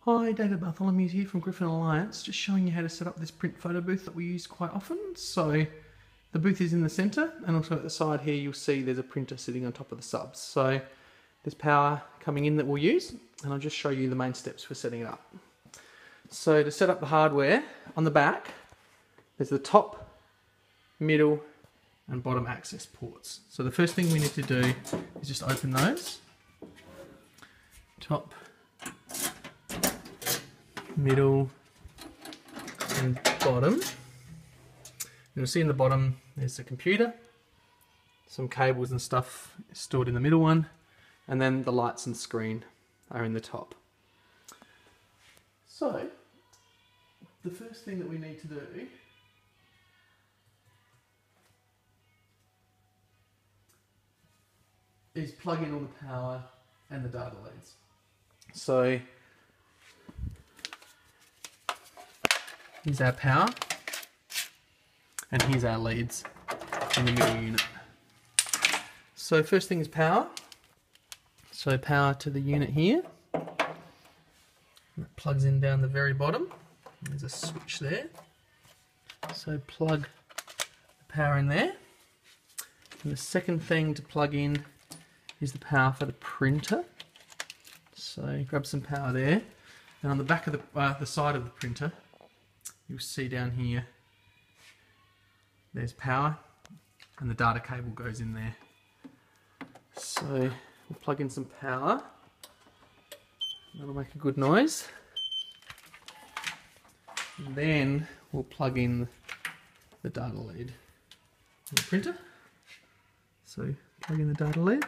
Hi, David Bartholomeusz here from Griffin Alliance, just showing you how to set up this print photo booth that we use quite often. So the booth is in the centre, and also at the side here you'll see there's a printer sitting on top of the subs. So there's power coming in that we'll use, and I'll just show you the main steps for setting it up. So to set up the hardware, on the back there's the top, middle and bottom access ports. So the first thing we need to do is just open those. Top, middle and bottom. You'll see in the bottom there's a computer, some cables and stuff stored in the middle one, and then the lights and screen are in the top. So the first thing that we need to do is plug in all the power and the data leads. So here's our power, and here's our leads in the middle unit. So first thing is power. So power to the unit here. It plugs in down the very bottom. There's a switch there. So plug the power in there. And the second thing to plug in is the power for the printer. So grab some power there. And on the back of the side of the printer, you'll see down here there's power, and the data cable goes in there. So we'll plug in some power. That'll make a good noise. And then we'll plug in the data lead on the printer. So plug in the data lead.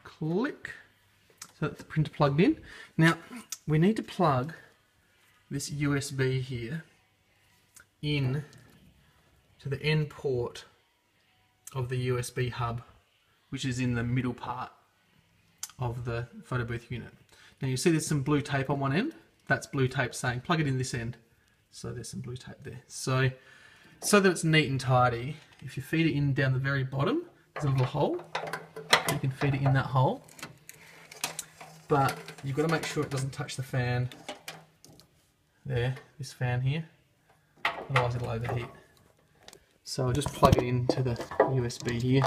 Click. So that's the printer plugged in. Now we need to plug this USB here in to the end port of the USB hub, which is in the middle part of the photo booth unit. Now you see there's some blue tape on one end. That's blue tape saying plug it in this end. So there's some blue tape there. So that it's neat and tidy, if you feed it in down the very bottom, there's a little hole. You can feed it in that hole, but you've got to make sure it doesn't touch the fan there, this fan here, otherwise it'll overheat. So I'll just plug it into the USB here.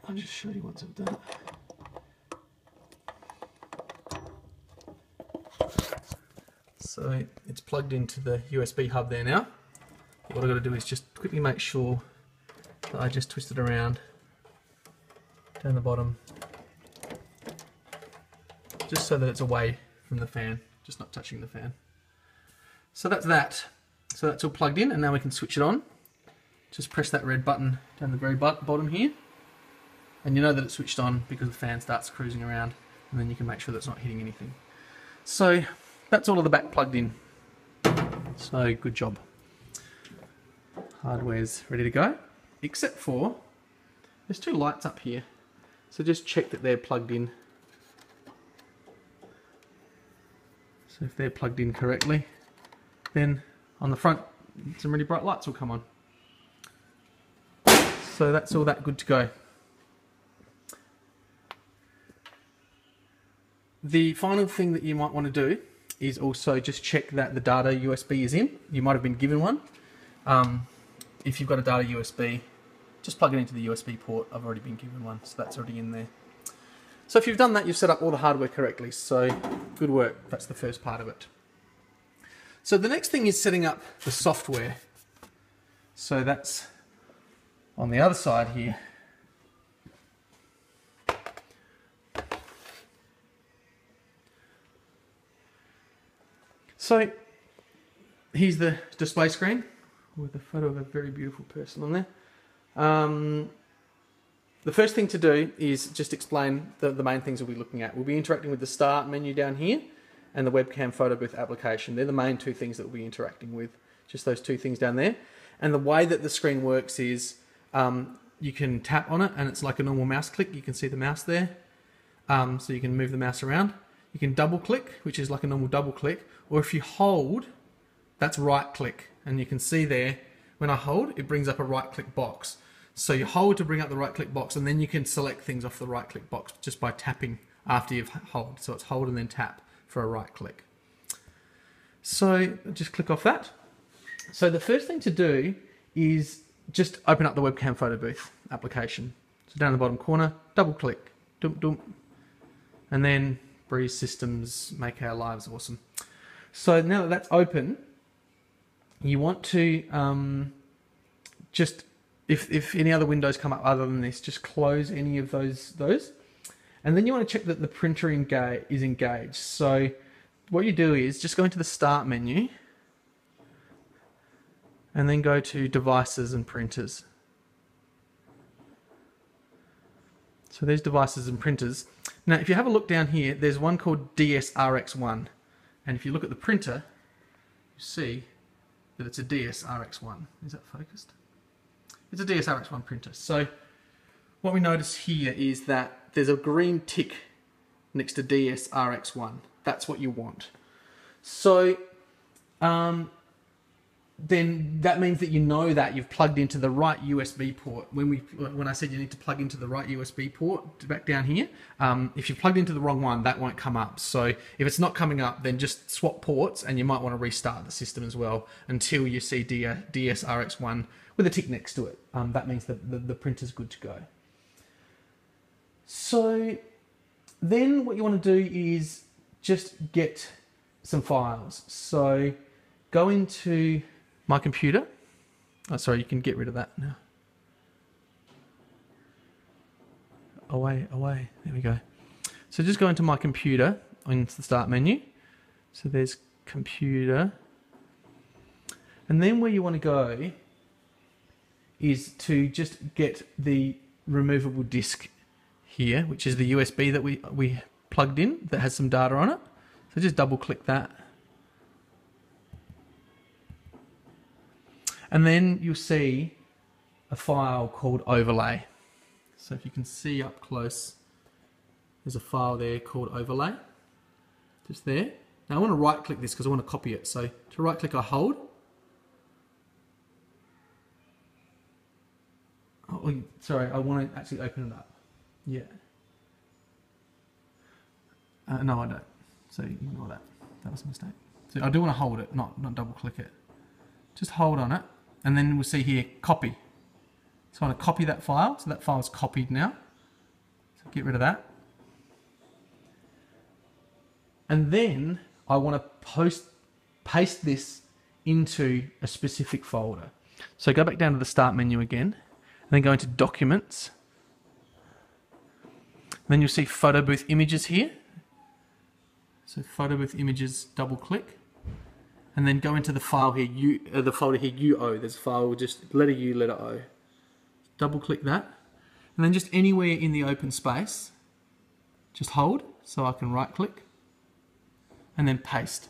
I'll just show you once I've done it. So it's plugged into the USB hub there now. What I've got to do is just quickly make sure that I just twist it around down the bottom, just so that it's away from the fan, just not touching the fan. So that's that. So that's all plugged in, and now we can switch it on. Just press that red button down the very bottom here, and you know that it's switched on because the fan starts cruising around, and then you can make sure that it's not hitting anything. So that's all of the back plugged in. So good job. Hardware's ready to go, except for there's two lights up here. So just check that they're plugged in. So if they're plugged in correctly, then on the front some really bright lights will come on. So that's all that good to go. The final thing that you might want to do is also just check that the data USB is in. You might have been given one. If you've got a data USB, just plug it into the USB port. I've already been given one, so that's already in there. So if you've done that, you've set up all the hardware correctly, so good work. That's the first part of it. So the next thing is setting up the software. So that's on the other side here. So here's the display screen with a photo of a very beautiful person on there. The first thing to do is just explain the main things we'll be looking at. We'll be interacting with the start menu down here and the webcam photo booth application. They're the main two things that we'll be interacting with, just those two things down there. And the way that the screen works is you can tap on it and it's like a normal mouse click. You can see the mouse there. So you can move the mouse around. You can double click, which is like a normal double click, or if you hold, that's right click. And you can see there, when I hold, it brings up a right click box. So you hold to bring up the right click box, and then you can select things off the right click box just by tapping after you've hold. So it's hold and then tap for a right click. So just click off that. So the first thing to do is just open up the webcam photo booth application. So down in the bottom corner, double click, dum dum, and then Breeze Systems, make our lives awesome. So now that that's open, you want to just, if any other windows come up other than this, just close any of those. And then you want to check that the printer is engaged. So what you do is just go into the Start menu and then go to Devices and Printers. So there's Devices and Printers. Now if you have a look down here, there's one called DSRX1. And if you look at the printer, you see that it's a DSRX1. Is that focused? It's a DSRX1 printer. So what we notice here is that there's a green tick next to DSRX1. That's what you want. So then that means that you know that you've plugged into the right USB port. When I said you need to plug into the right USB port, back down here, if you've plugged into the wrong one, that won't come up. So if it's not coming up, then just swap ports, and you might want to restart the system as well until you see DSRX1 with a tick next to it. That means that the printer's good to go. So then what you want to do is just get some files. So go into My Computer. Oh, sorry, you can get rid of that now. Away. There we go. So just go into My Computer into the Start menu. So there's Computer. And then where you want to go is to just get the removable disk here, which is the USB that we plugged in that has some data on it. So just double click that. And then you'll see a file called Overlay. So if you can see up close, there's a file there called Overlay, just there. Now I want to right click this because I want to copy it. So to right click, I hold. Oh, sorry, I want to actually open it up. Yeah. No, I don't. So ignore that. That was a mistake. So I do want to hold it, not double click it. Just hold on it, and then we'll see here, copy. So I want to copy that file. So that file is copied now. So get rid of that. And then I want to paste this into a specific folder. So go back down to the Start menu again, and then go into Documents. Then you'll see Photo Booth Images here. So Photo Booth Images, double click, and then go into the file here, the folder here, UO. There's a file just letter U, letter O. Double click that, and then just anywhere in the open space, just hold. So I can right click, and then paste.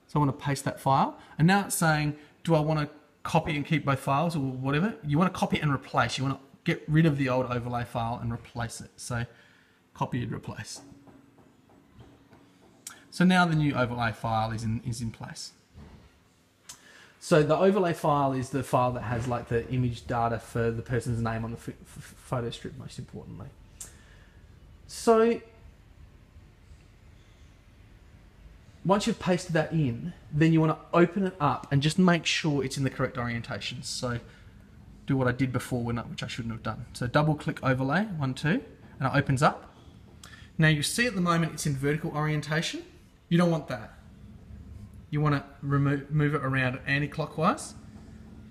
So I want to paste that file, and now it's saying, do I want to copy and keep both files or whatever? You want to copy and replace. You want to get rid of the old overlay file and replace it. So copy and replace. So now the new overlay file is in place. So the overlay file is the file that has like the image data for the person's name on the photo strip, most importantly. So once you've pasted that in, then you want to open it up and just make sure it's in the correct orientation. So do what I did before, which I shouldn't have done. So double click overlay, 1, 2, and it opens up. Now you see at the moment it's in vertical orientation. You don't want that. You want to move it around anti-clockwise.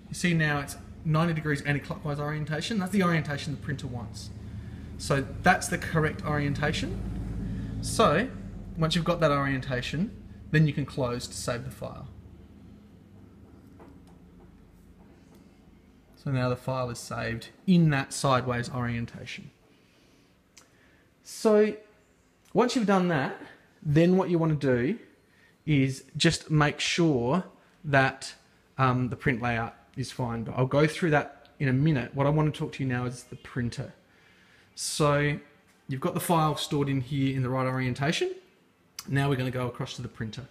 You see now it's 90 degrees anti-clockwise orientation. That's the orientation the printer wants. So that's the correct orientation. So once you've got that orientation, then you can close to save the file. So now the file is saved in that sideways orientation. So once you've done that, then what you want to do is just make sure that the print layout is fine. But I'll go through that in a minute. What I want to talk to you now is the printer. So you've got the file stored in here in the right orientation. Now we're going to go across to the printer.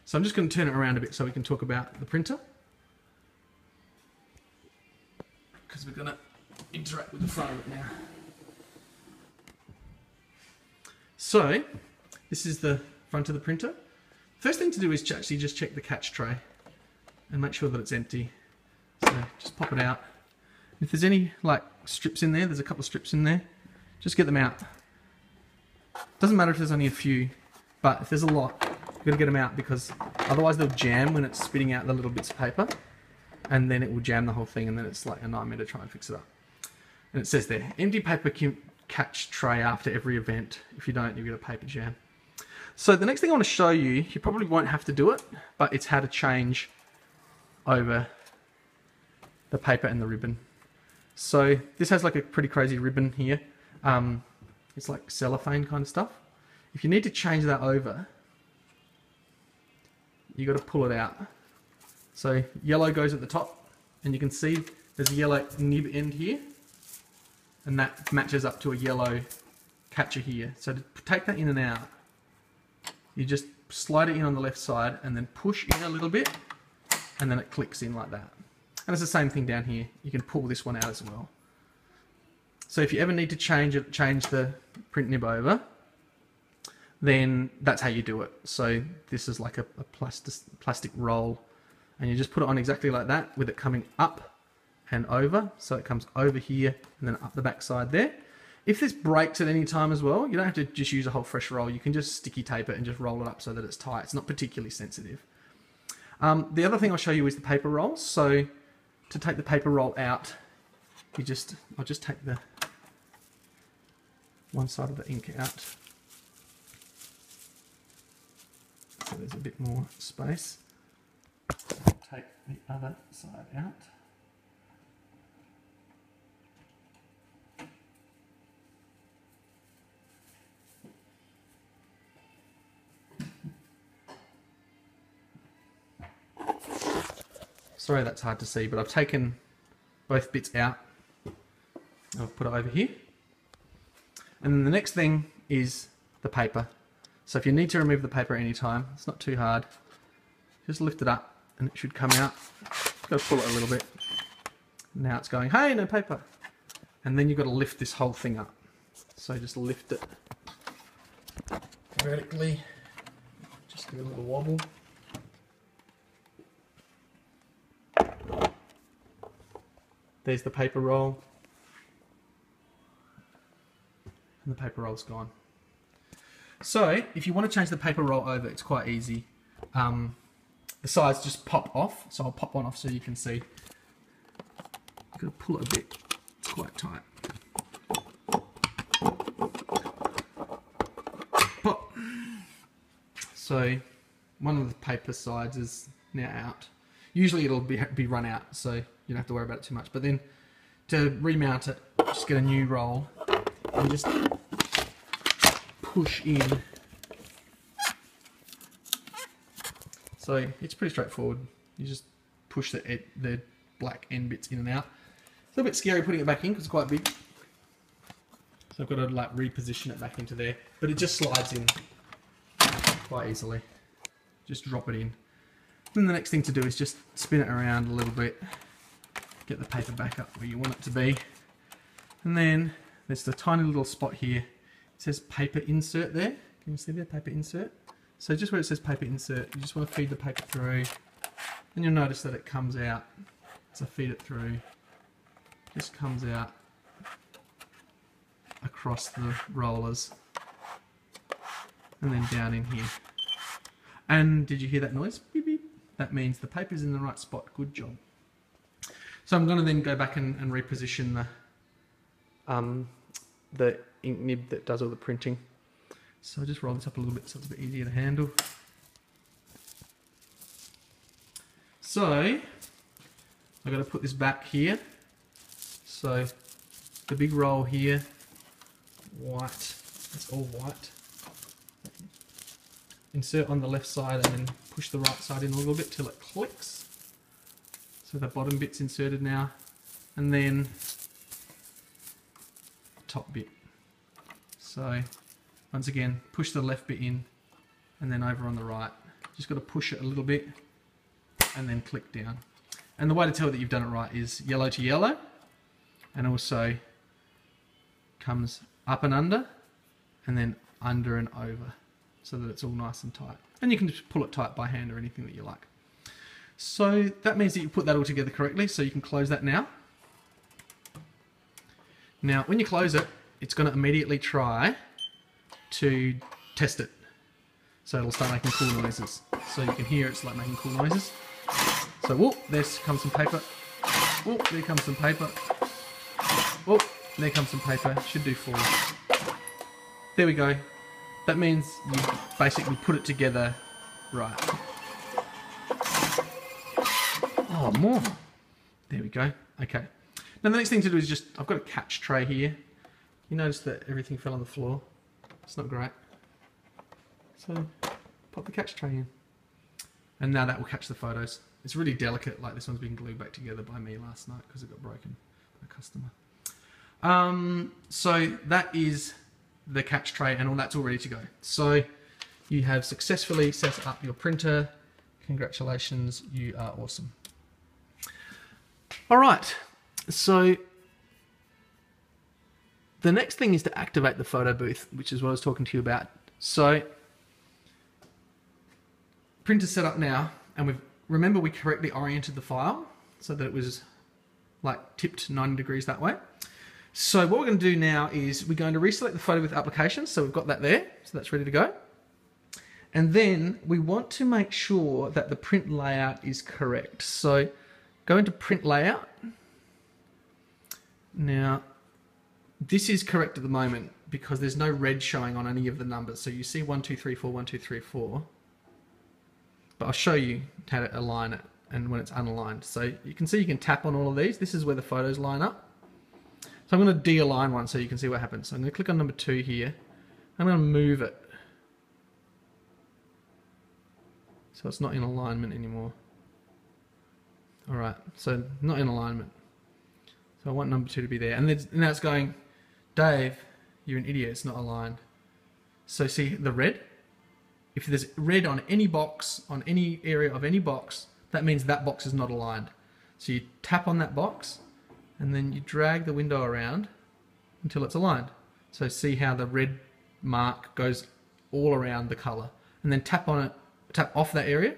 So I'm just going to turn it around a bit so we can talk about the printer, because we're going to interact with the front of it now. So this is the front of the printer. First thing to do is actually just check the catch tray and make sure that it's empty. So just pop it out. If there's any like strips in there, there's a couple of strips in there, just get them out. Doesn't matter if there's only a few, but if there's a lot, you've got to get them out because otherwise they'll jam when it's spitting out the little bits of paper, and then it will jam the whole thing, and then it's like a nightmare to try and fix it up. And it says there, empty paper catch tray after every event. If you don't, you get a paper jam. So the next thing I want to show you, you probably won't have to do it, but it's how to change over the paper and the ribbon. So this has like a pretty crazy ribbon here. It's like cellophane kind of stuff. If you need to change that over, you got to pull it out. So yellow goes at the top, and you can see there's a yellow nib end here, and that matches up to a yellow catcher here. So to take that in and out, you just slide it in on the left side and then push in a little bit, and then it clicks in like that. And it's the same thing down here. You can pull this one out as well. So if you ever need to change the print nib over, then that's how you do it. So this is like a plastic roll, and you just put it on exactly like that with it coming up and over. So it comes over here and then up the back side there. If this breaks at any time as well, you don't have to just use a whole fresh roll. You can just sticky tape it and just roll it up so that it's tight. It's not particularly sensitive. The other thing I'll show you is the paper roll. So to take the paper roll out, I'll just take the one side of the ink out. So there's a bit more space. Take the other side out. Sorry that's hard to see, but I've taken both bits out. I'll put it over here. And then the next thing is the paper. So if you need to remove the paper at any time, it's not too hard. Just lift it up and it should come out. Got to pull it a little bit. Now it's going, hey, no paper. And then you've got to lift this whole thing up. So just lift it vertically. Just give it a little wobble. There's the paper roll. And the paper roll's gone. So if you want to change the paper roll over, it's quite easy. The sides just pop off. So I'll pop one off so you can see. You've got to pull it a bit. It's quite tight. Pop. So one of the paper sides is now out. Usually it'll be run out, so you don't have to worry about it too much. But then to remount it, just get a new roll and just push in. So it's pretty straightforward. You just push the black end bits in and out. It's a little bit scary putting it back in because it's quite big. So I've got to like reposition it back into there, but it just slides in quite easily. Just drop it in. Then the next thing to do is just spin it around a little bit, get the paper back up where you want it to be, and then there's the tiny little spot here. It says paper insert there. Can you see there, paper insert? So just where it says paper insert, you just want to feed the paper through, and you'll notice that it comes out. So feed it through, just comes out across the rollers, and then down in here. And did you hear that noise? Beep, beep. That means the paper's in the right spot. Good job. So I'm going to then go back and reposition the ink nib that does all the printing. So I'll just roll this up a little bit so it's a bit easier to handle. So I've got to put this back here. So the big roll here, white, it's all white. Insert on the left side and then push the right side in a little bit till it clicks. So the bottom bit's inserted now, and then the top bit. So once again, push the left bit in and then over on the right. Just got to push it a little bit and then click down. And the way to tell that you've done it right is yellow to yellow, and also comes up and under and then under and over so that it's all nice and tight. And you can just pull it tight by hand or anything that you like. So that means that you put that all together correctly, so you can close that now. Now, when you close it, it's going to immediately try to test it. So it'll start making cool noises. So you can hear it's like making cool noises. So, whoop, there comes some paper. Whoop, there comes some paper. Whoop, there comes some paper. Should do 4. There we go. That means you basically put it together right. Oh, more. There we go. Okay. Now the next thing to do is just, I've got a catch tray here. You notice that everything fell on the floor. It's not great. So pop the catch tray in. And now that will catch the photos. It's really delicate, like this one's been glued back together by me last night because it got broken by a customer. So that is the catch tray and all that's all ready to go. So you have successfully set up your printer. Congratulations, you are awesome. All right, so the next thing is to activate the photo booth, which is what I was talking to you about. So printer's set up now, and remember we correctly oriented the file so that it was like tipped 90 degrees that way. So what we're going to do now is we're going to reselect the photo booth application. So we've got that there, so that's ready to go. And then we want to make sure that the print layout is correct. So go into print layout. Now, this is correct at the moment because there's no red showing on any of the numbers. So you see 1, 2, 3, 4, 1, 2, 3, 4. But I'll show you how to align it and when it's unaligned. So you can see you can tap on all of these. This is where the photos line up. So I'm going to de-align one so you can see what happens. So I'm going to click on number 2 here. I'm going to move it. So it's not in alignment anymore. Alright, so not in alignment. So I want number 2 to be there. And then now it's going, Dave, you're an idiot, it's not aligned. So see the red? If there's red on any box, on any area of any box, that means that box is not aligned. So you tap on that box, and then you drag the window around until it's aligned. So see how the red mark goes all around the color. And then tap on it, tap off that area,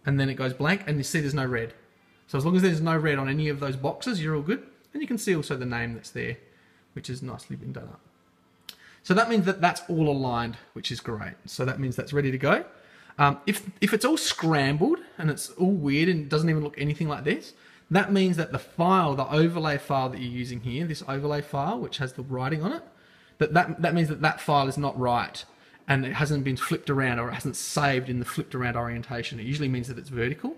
and then it goes blank, and you see there's no red. So as long as there's no red on any of those boxes, you're all good. And you can see also the name that's there, which has nicely been done up. So that means that that's all aligned, which is great. So that means that's ready to go. If it's all scrambled and it's all weird and doesn't even look anything like this, that means that the file, the overlay file that you're using here, this overlay file, which has the writing on it, that means that that file is not right and it hasn't been flipped around or it hasn't saved in the flipped around orientation. It usually means that it's vertical.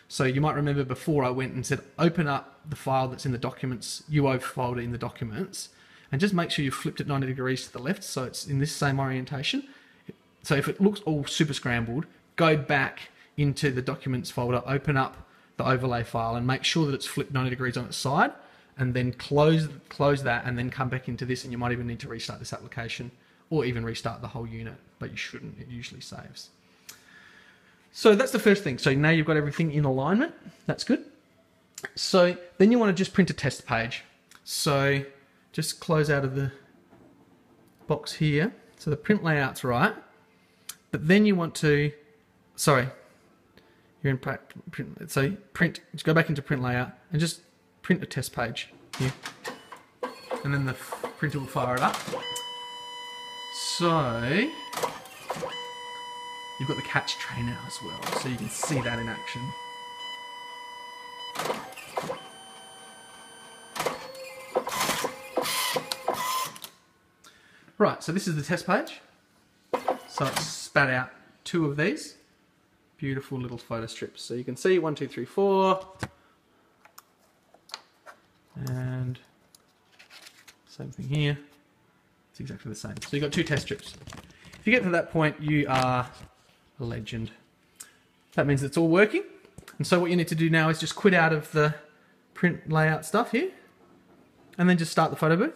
So you might remember before I went and said, open up the file that's in the documents, UO folder in the documents, and just make sure you flipped it 90 degrees to the left so it's in this same orientation. So if it looks all super scrambled, go back into the documents folder, open up the overlay file and make sure that it's flipped 90 degrees on its side, and then close that and then come back into this, and you might even need to restart this application or even restart the whole unit, but you shouldn't, it usually saves. So that's the first thing. So now you've got everything in alignment, that's good. So then you want to just print a test page. So just close out of the box here. So the print layout's right, but then you want to, sorry, you're in print, so print, just go back into print layout and just print a test page here. And then the printer will fire it up. So you've got the catch tray now as well, so you can see that in action. Right, so this is the test page. So it's spat out 2 of these. Beautiful little photo strips. So you can see 1, 2, 3, 4. And same thing here. It's exactly the same. So you've got 2 test strips. If you get to that point, you are a legend. That means it's all working. And so what you need to do now is just quit out of the print layout stuff here. And then just start the photo booth.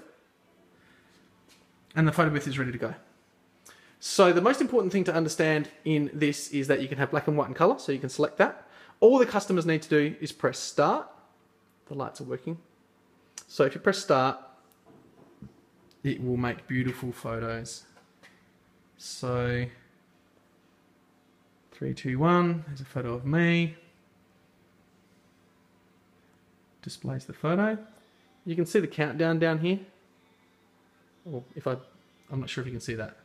And the photo booth is ready to go. So the most important thing to understand in this is that you can have black and white and color, so you can select that. All the customers need to do is press start. The lights are working. So if you press start, it will make beautiful photos. So 3, 2, 1, there's a photo of me. Displays the photo. You can see the countdown down here. Or if I'm not sure if you can see that.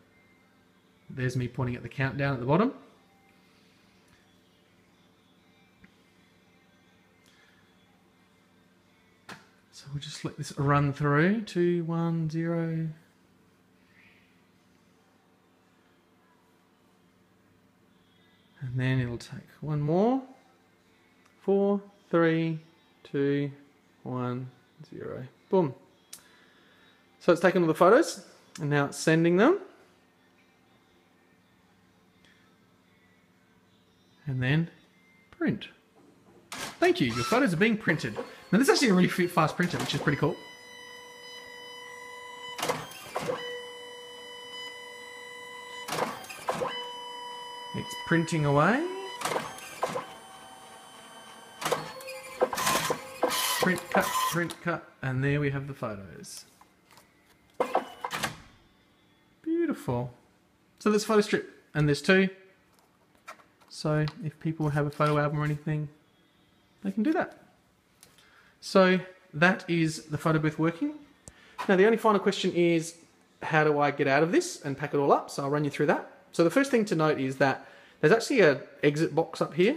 There's me pointing at the countdown at the bottom. So we'll just let this run through. 2, 1, 0. And then it'll take one more. 4, 3, 2, 1, 0. Boom. So it's taken all the photos and now it's sending them. And then print. Thank you, your photos are being printed. Now this is actually a really fast printer, which is pretty cool. It's printing away. Print, cut, and there we have the photos. Beautiful. So there's a photo strip, and there's 2. So if people have a photo album or anything, they can do that. So that is the photo booth working. Now the only final question is, how do I get out of this and pack it all up? So I'll run you through that. So the first thing to note is that there's actually an exit box up here,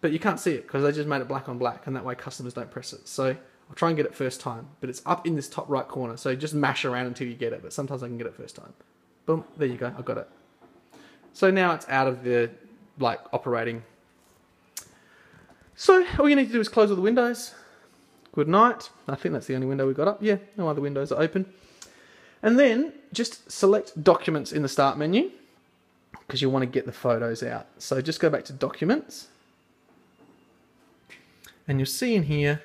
but you can't see it because they just made it black on black, and that way customers don't press it. So I'll try and get it first time, but it's up in this top right corner. So just mash around until you get it, but sometimes I can get it first time. Boom, there you go, I got it. So now it's out of the operating. So all you need to do is close all the windows. Good night. I think that's the only window we've got up. Yeah, no other windows are open. And then just select documents in the start menu because you want to get the photos out. So just go back to documents and you'll see in here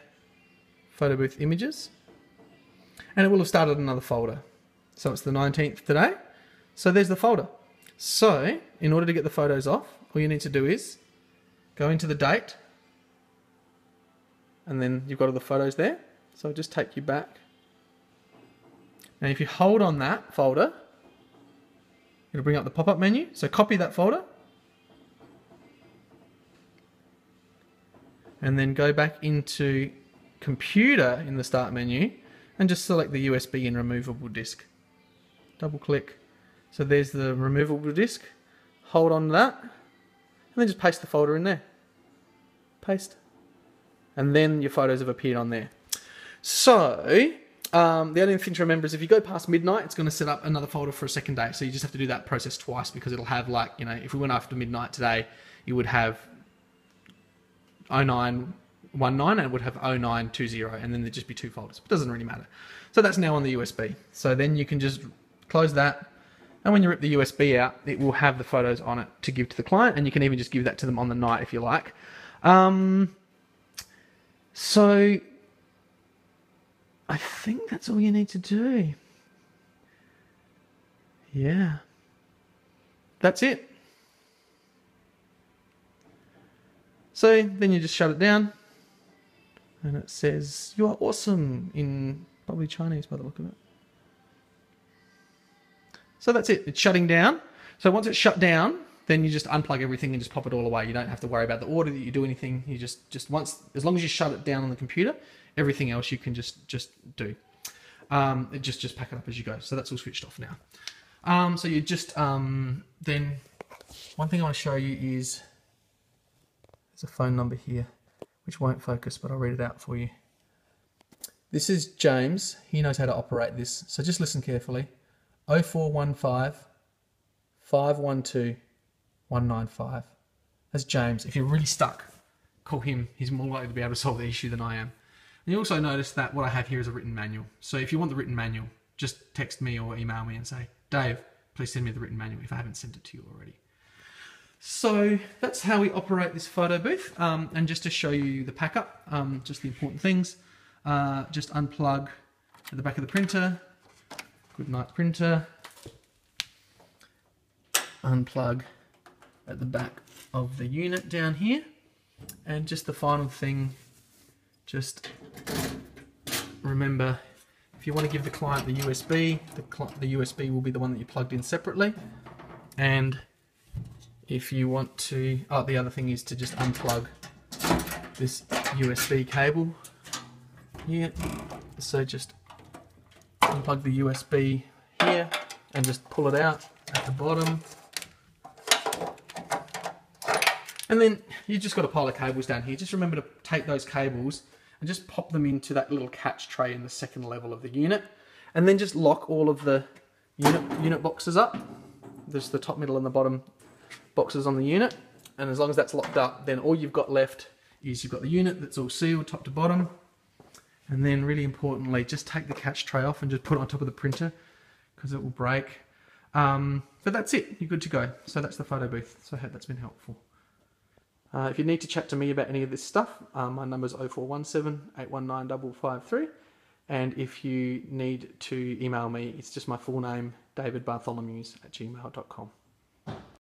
photo booth images, and it will have started another folder. So it's the 19th today. So there's the folder. So in order to get the photos off, all you need to do is go into the date, and then you've got all the photos there. So I'll just take you back. Now if you hold on that folder, it'll bring up the pop-up menu. So copy that folder. And then go back into computer in the start menu and just select the USB and removable disk. Double click. So there's the removable disk. Hold on to that. And then just paste the folder in there. Paste. And then your photos have appeared on there. So the only thing to remember is if you go past midnight, it's going to set up another folder for a second day. So you just have to do that process twice, because it'll have if we went after midnight today, you would have 0919 and it would have 0920, and then there'd just be 2 folders. It doesn't really matter. So that's now on the USB. So then you can just close that. And when you rip the USB out, it will have the photos on it to give to the client, and you can even just give that to them on the night if you like. So I think that's all you need to do. Yeah. That's it. So then you just shut it down, and it says, "You are awesome," in probably Chinese by the look of it. So that's it. It's shutting down. So once it's shut down, then you just unplug everything and just pop it all away. You don't have to worry about the order that you do anything. You just once, as long as you shut it down on the computer, everything else you can just do. Just pack it up as you go. So that's all switched off now. So you just then one thing I want to show you is there's a phone number here, which won't focus, but I'll read it out for you. This is James. He knows how to operate this. So just listen carefully. 0415 512 195. That's James. If you're really stuck, call him. He's more likely to be able to solve the issue than I am. And you also notice that what I have here is a written manual. So if you want the written manual, just text me or email me and say, "Dave, please send me the written manual," if I haven't sent it to you already. So that's how we operate this photo booth. And just to show you the pack up, just the important things, just unplug at the back of the printer. Good night printer. Unplug at the back of the unit down here. And just the final thing, just remember, if you want to give the client the USB, the USB will be the one that you plugged in separately. And if you want to, oh, the other thing is to just unplug this USB cable here. So just unplug the USB here and just pull it out at the bottom. And then you just got a pile of cables down here. Just remember to take those cables and just pop them into that little catch tray in the second level of the unit. And then just lock all of the unit boxes up. There's the top, middle and the bottom boxes on the unit. And as long as that's locked up, then all you've got left is you've got the unit that's all sealed top to bottom. And then really importantly, just take the catch tray off and just put it on top of the printer because it will break. But that's it, you're good to go. So that's the photo booth. So I hope that's been helpful. If you need to chat to me about any of this stuff, my number is 0417 819 553. And if you need to email me, it's just my full name, davidbartholomews@gmail.com.